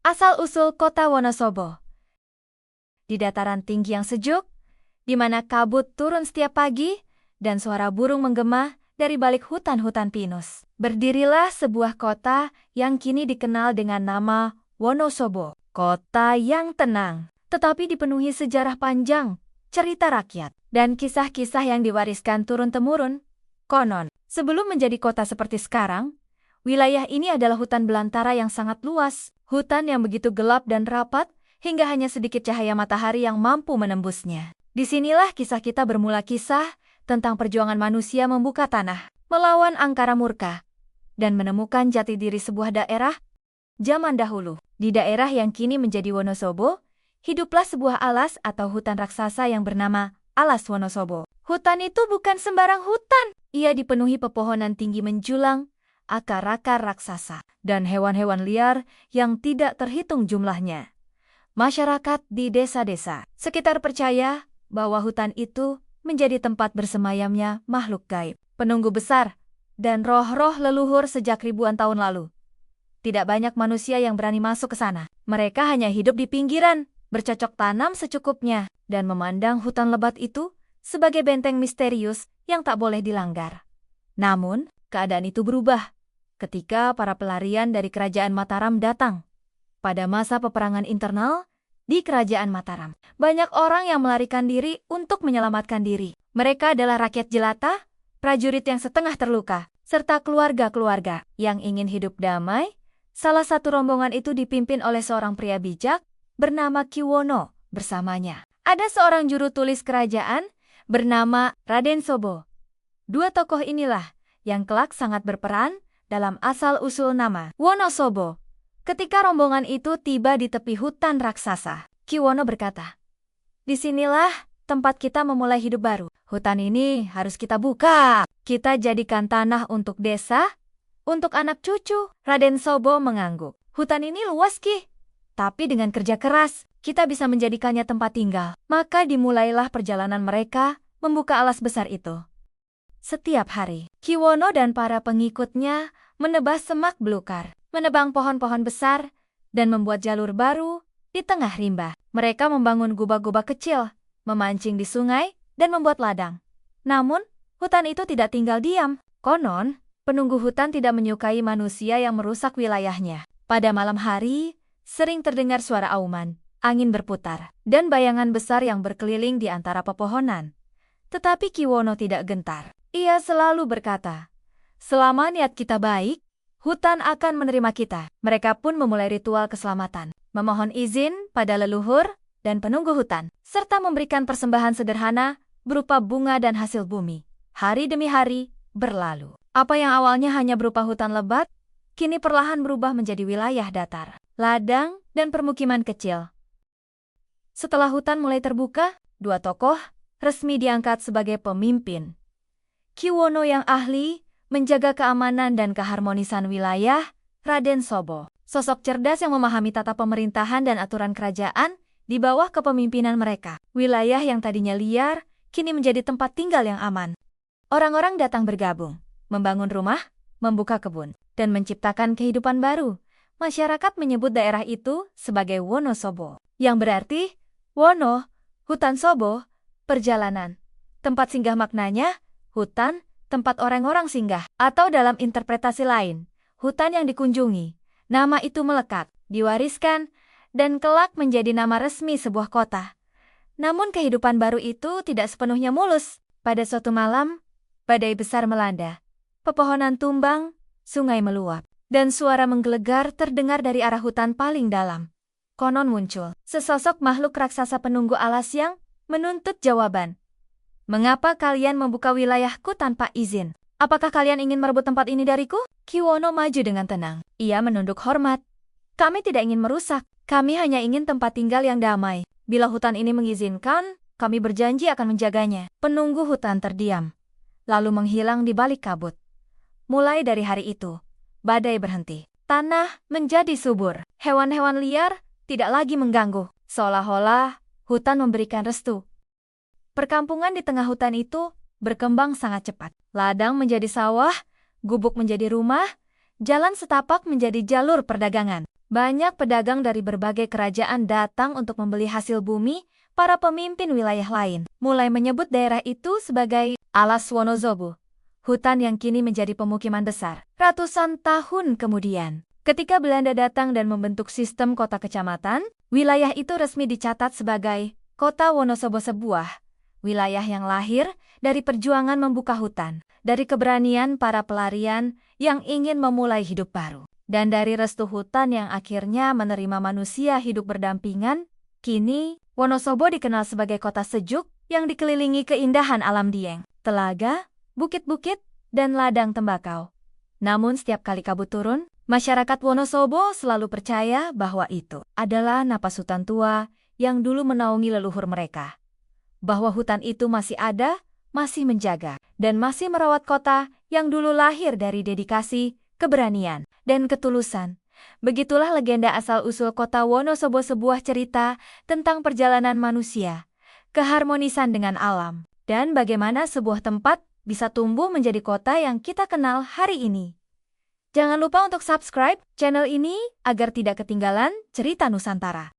Asal-usul kota Wonosobo. Di dataran tinggi yang sejuk, di mana kabut turun setiap pagi, dan suara burung menggema dari balik hutan-hutan pinus, berdirilah sebuah kota yang kini dikenal dengan nama Wonosobo. Kota yang tenang, tetapi dipenuhi sejarah panjang, cerita rakyat, dan kisah-kisah yang diwariskan turun-temurun. Konon, sebelum menjadi kota seperti sekarang, wilayah ini adalah hutan belantara yang sangat luas, hutan yang begitu gelap dan rapat, hingga hanya sedikit cahaya matahari yang mampu menembusnya. Disinilah kisah kita bermula, kisah tentang perjuangan manusia membuka tanah, melawan angkara murka, dan menemukan jati diri sebuah daerah. Zaman dahulu, di daerah yang kini menjadi Wonosobo, hiduplah sebuah alas atau hutan raksasa yang bernama Alas Wonosobo. Hutan itu bukan sembarang hutan. Ia dipenuhi pepohonan tinggi menjulang, akar-akar raksasa, dan hewan-hewan liar yang tidak terhitung jumlahnya. Masyarakat di desa-desa sekitar percaya bahwa hutan itu menjadi tempat bersemayamnya makhluk gaib, penunggu besar, dan roh-roh leluhur sejak ribuan tahun lalu. Tidak banyak manusia yang berani masuk ke sana. Mereka hanya hidup di pinggiran, bercocok tanam secukupnya, dan memandang hutan lebat itu sebagai benteng misterius yang tak boleh dilanggar. Namun, keadaan itu berubah ketika para pelarian dari Kerajaan Mataram datang. Pada masa peperangan internal di Kerajaan Mataram, banyak orang yang melarikan diri untuk menyelamatkan diri. Mereka adalah rakyat jelata, prajurit yang setengah terluka, serta keluarga-keluarga yang ingin hidup damai. Salah satu rombongan itu dipimpin oleh seorang pria bijak bernama Kiwono. Bersamanya ada seorang juru tulis kerajaan bernama Raden Sobo. Dua tokoh inilah yang kelak sangat berperan dalam asal-usul nama Wonosobo. Ketika rombongan itu tiba di tepi hutan raksasa, Kiwono berkata, "Disinilah tempat kita memulai hidup baru. Hutan ini harus kita buka. Kita jadikan tanah untuk desa, untuk anak cucu." Raden Sobo mengangguk. "Hutan ini luas, Ki. Tapi dengan kerja keras, kita bisa menjadikannya tempat tinggal." Maka dimulailah perjalanan mereka membuka alas besar itu. Setiap hari, Kiwono dan para pengikutnya menebas semak belukar, menebang pohon-pohon besar, dan membuat jalur baru di tengah rimba. Mereka membangun gubah-gubah kecil, memancing di sungai, dan membuat ladang. Namun, hutan itu tidak tinggal diam. Konon, penunggu hutan tidak menyukai manusia yang merusak wilayahnya. Pada malam hari, sering terdengar suara auman, angin berputar, dan bayangan besar yang berkeliling di antara pepohonan. Tetapi Kiwono tidak gentar. Ia selalu berkata, "Selama niat kita baik, hutan akan menerima kita." Mereka pun memulai ritual keselamatan, memohon izin pada leluhur dan penunggu hutan, serta memberikan persembahan sederhana berupa bunga dan hasil bumi. Hari demi hari berlalu. Apa yang awalnya hanya berupa hutan lebat, kini perlahan berubah menjadi wilayah datar, ladang, dan permukiman kecil. Setelah hutan mulai terbuka, dua tokoh resmi diangkat sebagai pemimpin. Kiwono yang ahli menjaga keamanan dan keharmonisan wilayah, Raden Sobo, sosok cerdas yang memahami tata pemerintahan dan aturan kerajaan. Di bawah kepemimpinan mereka, wilayah yang tadinya liar kini menjadi tempat tinggal yang aman. Orang-orang datang bergabung, membangun rumah, membuka kebun, dan menciptakan kehidupan baru. Masyarakat menyebut daerah itu sebagai Wonosobo, yang berarti Wono, hutan, Sobo, perjalanan. Tempat singgah maknanya hutan, tempat orang-orang singgah, atau dalam interpretasi lain, hutan yang dikunjungi. Nama itu melekat, diwariskan, dan kelak menjadi nama resmi sebuah kota. Namun kehidupan baru itu tidak sepenuhnya mulus. Pada suatu malam, badai besar melanda. Pepohonan tumbang, sungai meluap, dan suara menggelegar terdengar dari arah hutan paling dalam. Konon muncul sesosok makhluk raksasa penunggu alas yang menuntut jawaban. "Mengapa kalian membuka wilayahku tanpa izin? Apakah kalian ingin merebut tempat ini dariku?" Kiwono maju dengan tenang. Ia menunduk hormat. "Kami tidak ingin merusak. Kami hanya ingin tempat tinggal yang damai. Bila hutan ini mengizinkan, kami berjanji akan menjaganya." Penunggu hutan terdiam, lalu menghilang di balik kabut. Mulai dari hari itu, badai berhenti. Tanah menjadi subur. Hewan-hewan liar tidak lagi mengganggu. Seolah-olah hutan memberikan restu. Perkampungan di tengah hutan itu berkembang sangat cepat. Ladang menjadi sawah, gubuk menjadi rumah, jalan setapak menjadi jalur perdagangan. Banyak pedagang dari berbagai kerajaan datang untuk membeli hasil bumi para pemimpin wilayah lain, mulai menyebut daerah itu sebagai Alas Wonosobo, hutan yang kini menjadi pemukiman besar. Ratusan tahun kemudian, ketika Belanda datang dan membentuk sistem kota kecamatan, wilayah itu resmi dicatat sebagai Kota Wonosobo, sebuah wilayah yang lahir dari perjuangan membuka hutan, dari keberanian para pelarian yang ingin memulai hidup baru, dan dari restu hutan yang akhirnya menerima manusia hidup berdampingan. Kini, Wonosobo dikenal sebagai kota sejuk yang dikelilingi keindahan alam Dieng, telaga, bukit-bukit, dan ladang tembakau. Namun setiap kali kabut turun, masyarakat Wonosobo selalu percaya bahwa itu adalah napas hutan tua yang dulu menaungi leluhur mereka. Bahwa hutan itu masih ada, masih menjaga, dan masih merawat kota yang dulu lahir dari dedikasi, keberanian, dan ketulusan. Begitulah legenda asal-usul kota Wonosobo, sebuah cerita tentang perjalanan manusia, keharmonisan dengan alam, dan bagaimana sebuah tempat bisa tumbuh menjadi kota yang kita kenal hari ini. Jangan lupa untuk subscribe channel ini agar tidak ketinggalan cerita Nusantara.